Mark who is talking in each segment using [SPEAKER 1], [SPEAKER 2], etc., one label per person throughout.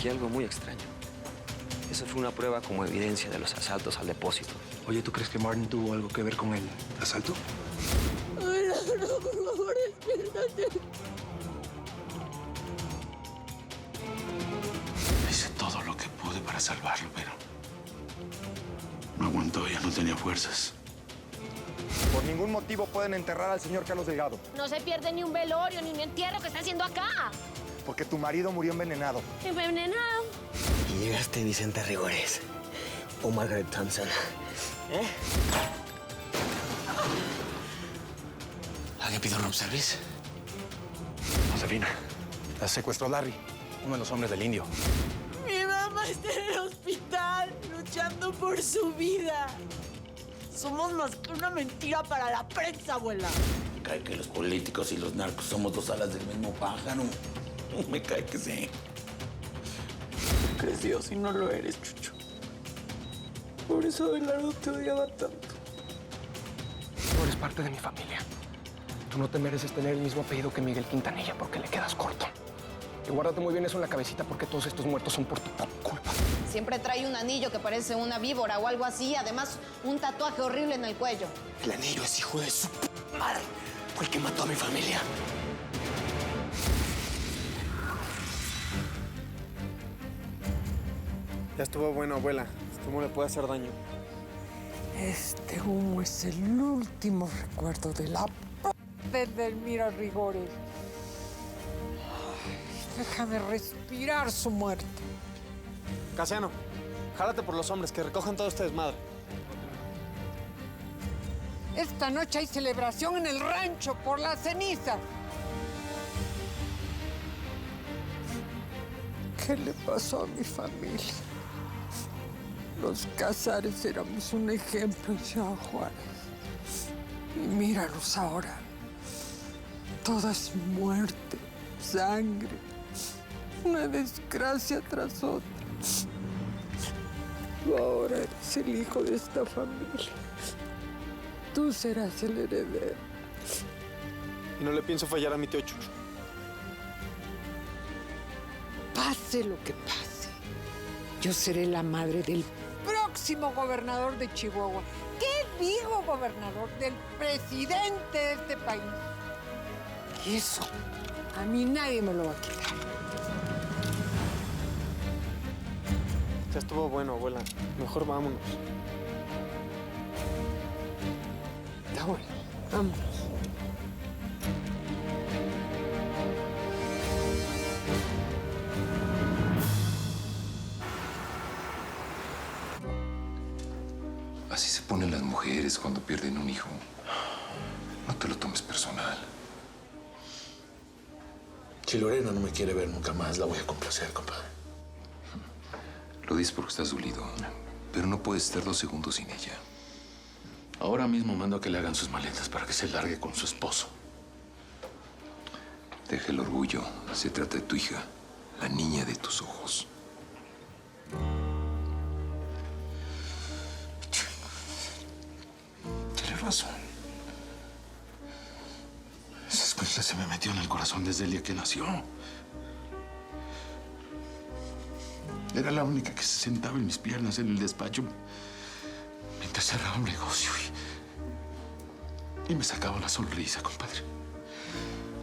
[SPEAKER 1] aquí algo muy extraño. Eso fue una prueba como evidencia de los asaltos al depósito.
[SPEAKER 2] Oye, ¿tú crees que Martin tuvo algo que ver con el asalto?
[SPEAKER 3] Ay, no, por favor, despiértate.
[SPEAKER 4] Hice todo lo que pude para salvarlo, pero no aguantó, ya no tenía fuerzas.
[SPEAKER 5] Por ningún motivo pueden enterrar al señor Carlos Delgado,
[SPEAKER 3] No se pierde ni un velorio ni un entierro que está haciendo acá.
[SPEAKER 5] porque tu marido murió envenenado.
[SPEAKER 3] Envenenado.
[SPEAKER 6] Y llegaste Vicente Rigores o Margaret Thompson. ¿Eh?
[SPEAKER 4] ¿Alguien pidió room service?
[SPEAKER 2] Josefina, la secuestró Larry, uno de los hombres del indio.
[SPEAKER 7] Mi mamá está en el hospital luchando por su vida. Somos más que una mentira para la prensa, abuela.
[SPEAKER 4] Me cae que los políticos y los narcos somos dos alas del mismo pájaro. Me cae que sí.
[SPEAKER 7] Crees Dios y no lo eres, Chucho. Por eso Abelardo te odiaba tanto.
[SPEAKER 2] Tú eres parte de mi familia. Tú no te mereces tener el mismo apellido que Miguel Quintanilla porque le quedas corto. Y guárdate muy bien eso en la cabecita porque todos estos muertos son por tu culpa.
[SPEAKER 8] Siempre trae un anillo que parece una víbora o algo así. Además, un tatuaje horrible en el cuello.
[SPEAKER 6] El anillo es hijo de su madre. Fue el que mató a mi familia.
[SPEAKER 9] Ya estuvo bueno, abuela. Este humo le puede hacer daño.
[SPEAKER 7] Este humo es el último recuerdo de la p de Elmira Rigores. Ay, déjame respirar su muerte.
[SPEAKER 9] Casiano, jálate por los hombres que recojan todo este desmadre.
[SPEAKER 7] Esta noche hay celebración en el rancho por las cenizas. ¿Qué le pasó a mi familia? Los Casares éramos un ejemplo en Ciudad Juárez. Y míralos ahora. Todo es muerte, sangre, una desgracia tras otra. Tú ahora eres el hijo de esta familia. Tú serás el heredero.
[SPEAKER 9] Y no le pienso fallar a mi tío Chucho.
[SPEAKER 7] Pase lo que pase, yo seré la madre del próximo gobernador de Chihuahua. ¿Qué digo gobernador? Del presidente de este país. Y eso a mí nadie me lo va a quitar.
[SPEAKER 9] Ya estuvo bueno, abuela. Mejor vámonos.
[SPEAKER 7] Está bueno, vámonos.
[SPEAKER 10] Así se ponen las mujeres cuando pierden un hijo. No te lo tomes personal.
[SPEAKER 4] Si Lorena no me quiere ver nunca más, la voy a complacer, compadre.
[SPEAKER 10] Lo dices porque estás dolido, pero no puedes estar 2 segundos sin ella.
[SPEAKER 4] Ahora mismo mando a que le hagan sus maletas para que se largue con su esposo.
[SPEAKER 10] Deja el orgullo. Se trata de tu hija, la niña de tus ojos.
[SPEAKER 4] Tienes razón. Esa escuela se me metió en el corazón desde el día que nació. Era la única que se sentaba en mis piernas en el despacho mientras cerraba un negocio y me sacaba una sonrisa, compadre.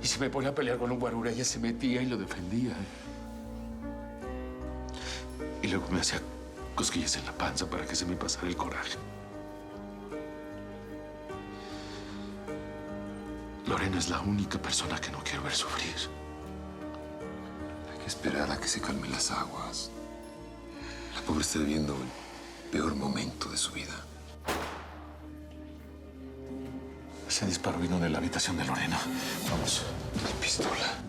[SPEAKER 4] Y si me ponía a pelear con un guarura, ella se metía y lo defendía. Y luego me hacía cosquillas en la panza para que se me pasara el coraje. Lorena es la única persona que no quiero ver sufrir.
[SPEAKER 10] Hay que esperar a que se calmen las aguas. La pobre está viviendo el peor momento de su vida.
[SPEAKER 4] Ese disparo vino de la habitación de Lorena. Vamos.
[SPEAKER 10] La pistola.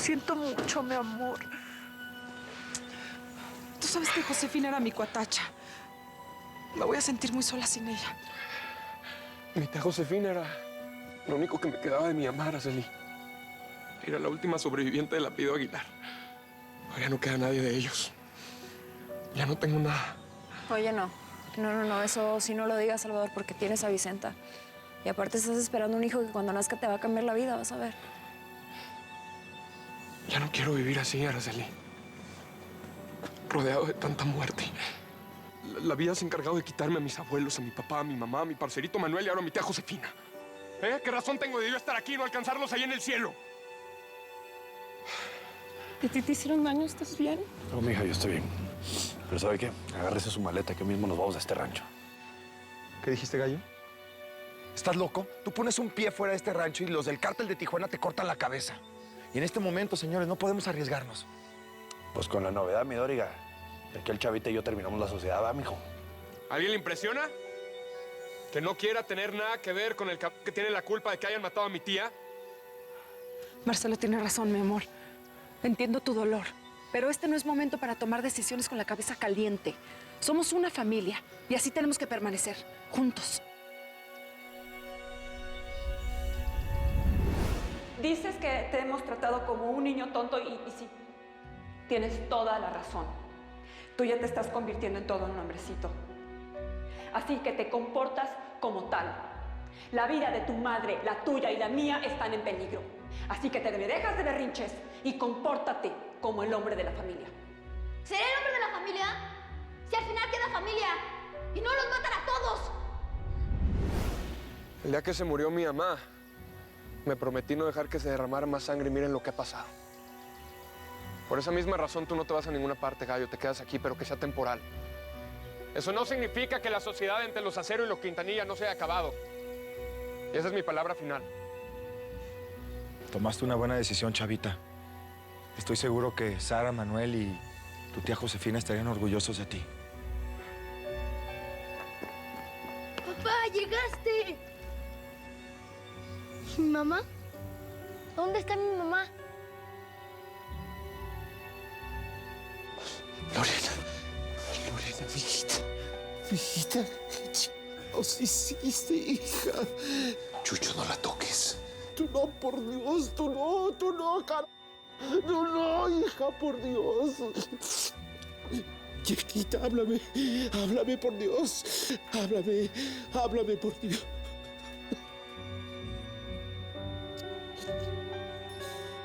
[SPEAKER 7] siento mucho, mi amor.
[SPEAKER 11] Tú sabes que Josefina era mi cuatacha. Me voy a sentir muy sola sin ella.
[SPEAKER 2] Mi tía Josefina era lo único que me quedaba de mi mamá, Araceli. Era la última sobreviviente del apellido Aguilar. Ahora ya no queda nadie de ellos. Ya no tengo nada.
[SPEAKER 12] Oye, no. No, eso sí no lo digas, Salvador, porque tienes a Vicenta. Y aparte estás esperando un hijo que cuando nazca te va a cambiar la vida, vas a ver.
[SPEAKER 2] Ya no quiero vivir así, Araceli. Rodeado de tanta muerte. La vida se ha encargado de quitarme a mis abuelos, a mi papá, a mi mamá, a mi parcerito Manuel y ahora a mi tía Josefina. ¿Qué razón tengo de yo estar aquí y no alcanzarlos ahí en el cielo?
[SPEAKER 11] ¿A ti te hicieron daño? ¿Estás bien?
[SPEAKER 13] No, mija, yo estoy bien. Pero ¿sabe qué? Agárrese su maleta, que mismo nos vamos de este rancho.
[SPEAKER 5] ¿Qué dijiste, gallo? ¿Estás loco? Tú pones un pie fuera de este rancho y los del cártel de Tijuana te cortan la cabeza. Y en este momento, señores, no podemos arriesgarnos.
[SPEAKER 13] Pues con la novedad, mi Dóriga, de que el chavita y yo terminamos la sociedad, ¿va, mijo?
[SPEAKER 2] ¿Alguien le impresiona? ¿Que no quiera tener nada que ver con el que tiene la culpa de que hayan matado a mi tía?
[SPEAKER 11] Marcelo tiene razón, mi amor. Entiendo tu dolor. Pero este no es momento para tomar decisiones con la cabeza caliente. Somos una familia y así tenemos que permanecer, juntos.
[SPEAKER 14] Dices que te hemos tratado como un niño tonto y sí, tienes toda la razón. Tú ya te estás convirtiendo en todo un hombrecito. Así que te comportas como tal. La vida de tu madre, la tuya y la mía están en peligro. Así que te dejas de berrinches y compórtate como el hombre de la familia.
[SPEAKER 3] ¿Seré el hombre de la familia? Si al final queda familia y no los matan a todos.
[SPEAKER 2] El día que se murió mi mamá, me prometí no dejar que se derramara más sangre y miren lo que ha pasado. Por esa misma razón tú no te vas a ninguna parte, gallo. Te quedas aquí, pero que sea temporal. Eso no significa que la sociedad entre los Acero y los Quintanilla no se haya acabado. Y esa es mi palabra final.
[SPEAKER 5] Tomaste una buena decisión, chavita. Estoy seguro que Sara, Manuel y tu tía Josefina estarían orgullosos de ti.
[SPEAKER 3] ¡Papá, llegaste! ¿Mi mamá? ¿Dónde está mi mamá?
[SPEAKER 4] Lorena, mijita, ¿qué os hiciste, hija? Chucho, no la toques. Tú no, por Dios, tú no, cara. No, hija, por Dios. Chiquita, háblame, por Dios. Háblame, por Dios.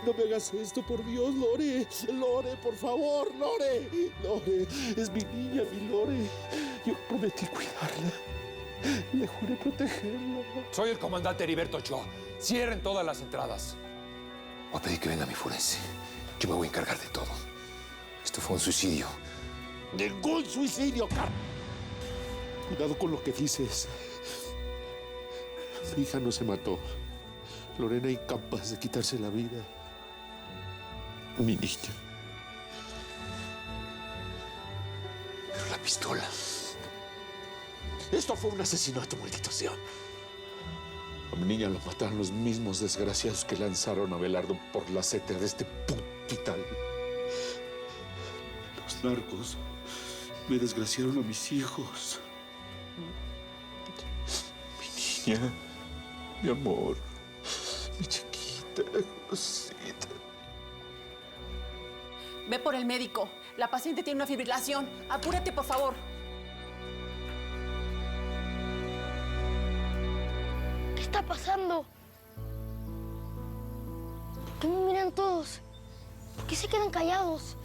[SPEAKER 4] No me hagas esto, por Dios, Lore. Lore, por favor, Lore. Lore, es mi niña, mi Lore. Yo prometí cuidarla. Le juré protegerla.
[SPEAKER 15] Soy el comandante Heriberto Ochoa. Cierren todas las entradas.
[SPEAKER 10] Voy a pedir que venga mi forense. Yo me voy a encargar de todo. Esto fue un suicidio.
[SPEAKER 4] Ningún suicidio, car... Cuidado con lo que dices. Mi hija no se mató. Lorena incapaz de quitarse la vida. Mi niña.
[SPEAKER 10] Pero la pistola...
[SPEAKER 4] Esto fue un asesinato, maldito sea. A mi niña lo mataron los mismos desgraciados que lanzaron a Abelardo por la seta de este hospital. Los narcos me desgraciaron a mis hijos. Mi niña, mi amor, mi chiquita, Rosita.
[SPEAKER 14] Ve por el médico. La paciente tiene una fibrilación. Apúrate, por favor.
[SPEAKER 3] ¿Qué está pasando? ¿Por qué me miran todos? ¿Por qué se quedan callados?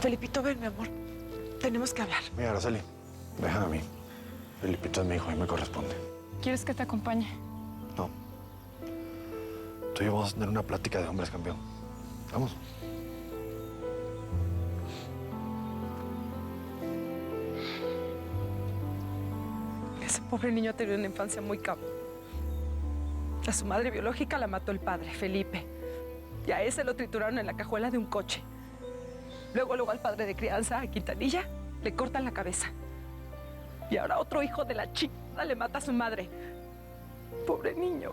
[SPEAKER 11] Felipito, ven, mi amor. Tenemos que hablar.
[SPEAKER 13] Mira, Araceli, déjame a mí. Felipito es mi hijo y me corresponde.
[SPEAKER 11] ¿Quieres que te acompañe?
[SPEAKER 13] No. Tú y yo vamos a tener una plática de hombres, campeón. Vamos.
[SPEAKER 11] Ese pobre niño ha tenido una infancia muy cabrón. A su madre biológica la mató el padre, Felipe. Y a ese lo trituraron en la cajuela de un coche. Luego al padre de crianza, a Quintanilla, le cortan la cabeza. Y ahora otro hijo de la chica le mata a su madre. Pobre niño.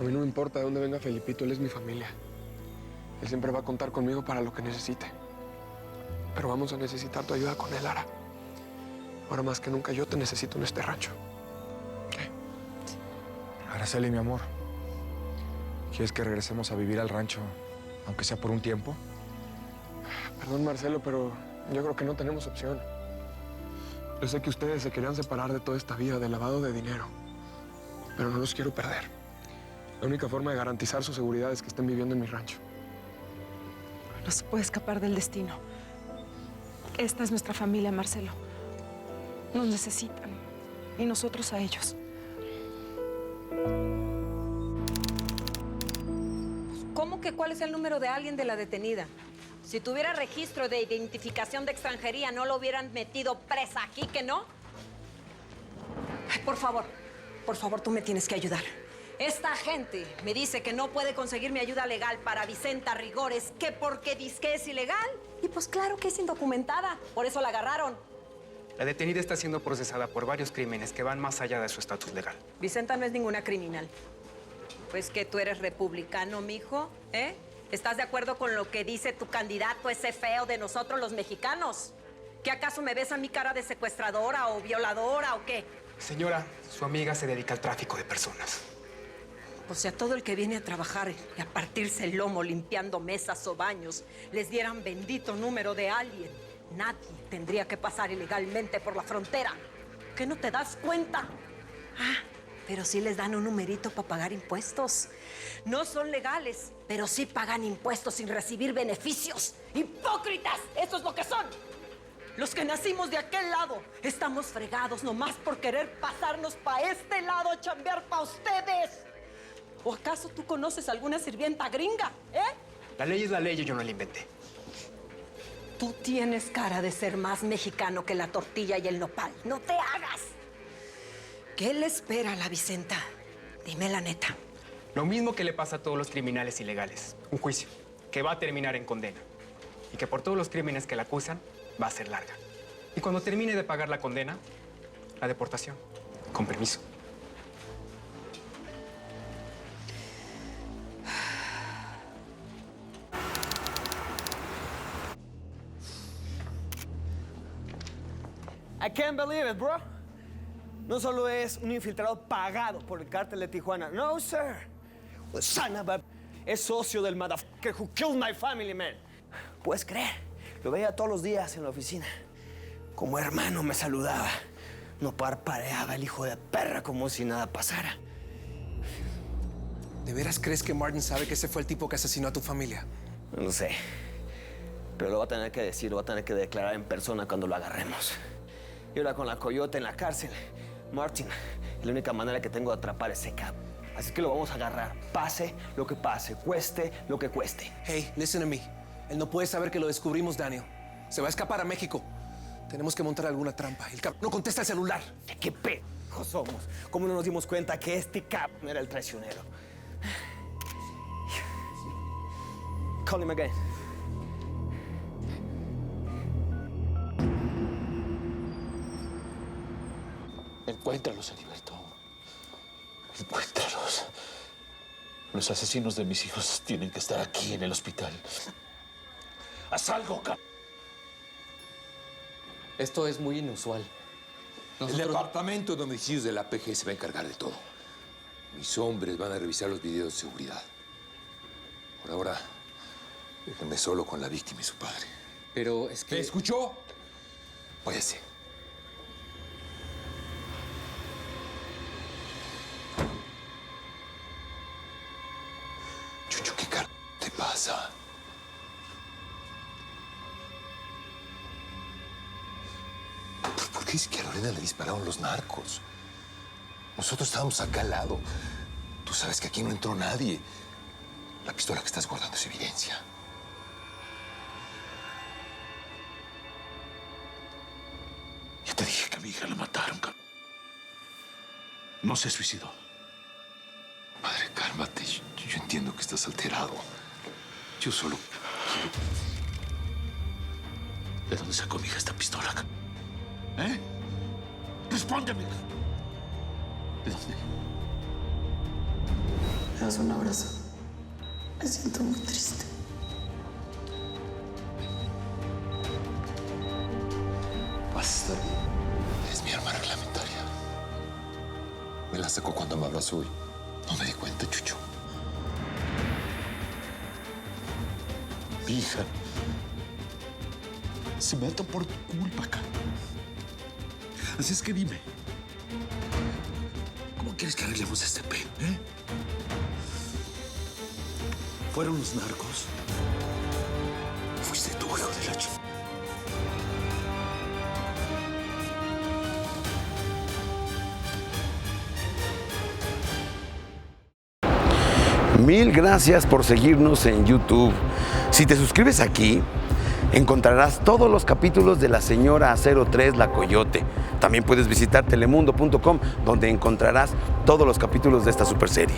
[SPEAKER 2] A mí no me importa de dónde venga Felipito, él es mi familia. Él siempre va a contar conmigo para lo que necesite. Pero vamos a necesitar tu ayuda con él, Lara. Ahora más que nunca yo te necesito en este rancho. ¿Qué?
[SPEAKER 5] Araceli, mi amor. ¿Quieres que regresemos a vivir al rancho, aunque sea por un tiempo?
[SPEAKER 2] Perdón, Marcelo, pero yo creo que no tenemos opción. Yo sé que ustedes se querían separar de toda esta vida de lavado de dinero, pero no los quiero perder. La única forma de garantizar su seguridad es que estén viviendo en mi rancho.
[SPEAKER 11] No se puede escapar del destino. Esta es nuestra familia, Marcelo. Nos necesitan. Y nosotros a ellos.
[SPEAKER 16] ¿Cómo que cuál es el número de alguien de la detenida? Si tuviera registro de identificación de extranjería, ¿no lo hubieran metido presa aquí, que no? Ay, por favor, tú me tienes que ayudar. Esta gente me dice que no puede conseguir mi ayuda legal para Vicenta Rigores, que porque dice que es ilegal. Y pues claro que es indocumentada, por eso la agarraron.
[SPEAKER 17] La detenida está siendo procesada por varios crímenes que van más allá de su estatus legal.
[SPEAKER 16] Vicenta no es ninguna criminal. Pues que tú eres republicano, mijo, ¿eh? ¿Estás de acuerdo con lo que dice tu candidato, ese feo de nosotros los mexicanos? ¿Qué acaso me ves a mi cara de secuestradora o violadora o qué?
[SPEAKER 17] Señora, su amiga se dedica al tráfico de personas.
[SPEAKER 16] O sea, todo el que viene a trabajar y a partirse el lomo limpiando mesas o baños, les dieran bendito número de alguien. Nadie tendría que pasar ilegalmente por la frontera. ¿Qué no te das cuenta? Ah, pero sí les dan un numerito para pagar impuestos. No son legales, pero sí pagan impuestos sin recibir beneficios. ¡Hipócritas! ¡Eso es lo que son! Los que nacimos de aquel lado estamos fregados nomás por querer pasarnos para este lado a chambear para ustedes. ¿O acaso tú conoces alguna sirvienta gringa,
[SPEAKER 17] La ley es la ley y yo no la inventé.
[SPEAKER 16] Tú tienes cara de ser más mexicano que la tortilla y el nopal. ¡No te hagas! ¿Qué le espera a la Vicenta? Dime la neta.
[SPEAKER 17] Lo mismo que le pasa a todos los criminales ilegales. Un juicio que va a terminar en condena. Y que por todos los crímenes que la acusan, va a ser larga. Y cuando termine de pagar la condena, la deportación. Con permiso.
[SPEAKER 6] I can't believe it, bro. No solo es un infiltrado pagado por el cártel de Tijuana. No, sir. The son of a... Es socio del motherfucker who killed my family, man. ¿Puedes creer? Lo veía todos los días en la oficina. Como hermano me saludaba. No parpadeaba el hijo de perra como si nada pasara.
[SPEAKER 18] ¿De veras crees que Martin sabe que ese fue el tipo que asesinó a tu familia?
[SPEAKER 6] No sé. Pero lo va a tener que decir, lo va a tener que declarar en persona cuando lo agarremos. Y ahora con la coyote en la cárcel, Martin, la única manera que tengo de atrapar a ese cap. Así que lo vamos a agarrar, pase lo que pase, cueste lo que cueste.
[SPEAKER 18] Hey, listen to me. Él no puede saber que lo descubrimos, Daniel. Se va a escapar a México. Tenemos que montar alguna trampa. El cap no contesta el celular.
[SPEAKER 6] ¿De qué pendejos somos? ¿Cómo no nos dimos cuenta que este cap era el traicionero? Call him again.
[SPEAKER 4] Encuéntralos, Heriberto. Encuéntralos. Los asesinos de mis hijos tienen que estar aquí en el hospital. ¡Haz algo, cabrón!
[SPEAKER 15] Esto es muy inusual.
[SPEAKER 10] El departamento de homicidios de la PG se va a encargar de todo. Mis hombres van a revisar los videos de seguridad. Por ahora, déjenme solo con la víctima y su padre.
[SPEAKER 15] Pero es que...
[SPEAKER 10] ¿Me escuchó? Váyase. Chucho, ¿qué carajo te pasa? ¿Por qué dice que a Lorena le dispararon los narcos? Nosotros estábamos acá al lado. Tú sabes que aquí no entró nadie. La pistola que estás guardando es evidencia.
[SPEAKER 4] Ya te dije que a mi hija la mataron, cabrón. No se suicidó.
[SPEAKER 10] Padre, cálmate. Yo entiendo que estás alterado. Yo solo quiero...
[SPEAKER 4] ¿De dónde sacó mi hija esta pistola, cabrón? ¿Eh? Respóndeme. ¿De dónde?
[SPEAKER 7] das un abrazo. Me siento muy triste.
[SPEAKER 10] Vas a estar bien. Es mi arma reglamentaria. Me la sacó cuando me abrazó y no me di cuenta, Chucho.
[SPEAKER 4] Mi hija se mata por tu culpa, Carlos. Así es que dime, ¿cómo quieres que arreglemos este pedo, ¿Fueron los narcos? ¿Fuiste tú, hijo de la chica?
[SPEAKER 19] Mil gracias por seguirnos en YouTube. Si te suscribes aquí, encontrarás todos los capítulos de La Señora 03 La Coyote. También puedes visitar telemundo.com, donde encontrarás todos los capítulos de esta superserie.